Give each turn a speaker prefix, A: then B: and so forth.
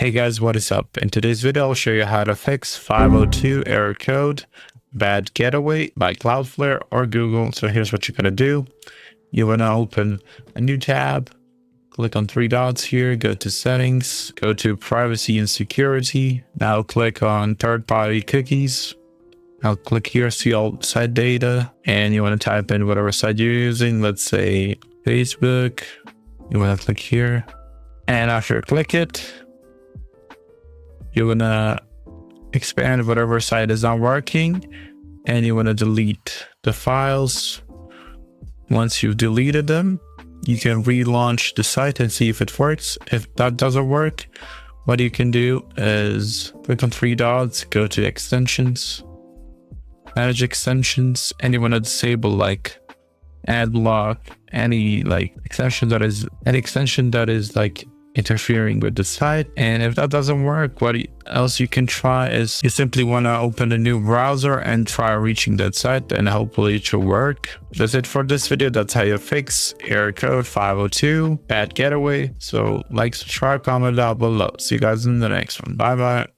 A: Hey guys, what is up? In today's video, I'll show you how to fix 502 error code bad getaway by Cloudflare or Google. So here's what you're gonna do. You wanna open a new tab, click on three dots here, go to settings, go to privacy and security. Now click on third-party cookies. Now click here, see all site data, and you wanna type in whatever site you're using. Let's say Facebook. You wanna click here, and after you click it, you're gonna expand whatever site is not working, and you wanna delete the files. Once you've deleted them, you can relaunch the site and see if it works. If that doesn't work, what you can do is click on three dots, go to extensions, manage extensions, and you wanna disable like ad block, any extension that is like interfering with the site. And if that doesn't work, what else you can try is you simply want to open a new browser and try reaching that site, and hopefully it should work. That's it for this video. That's how you fix error code 502 bad getaway. So like, subscribe, comment down below. See you guys in the next one. Bye bye.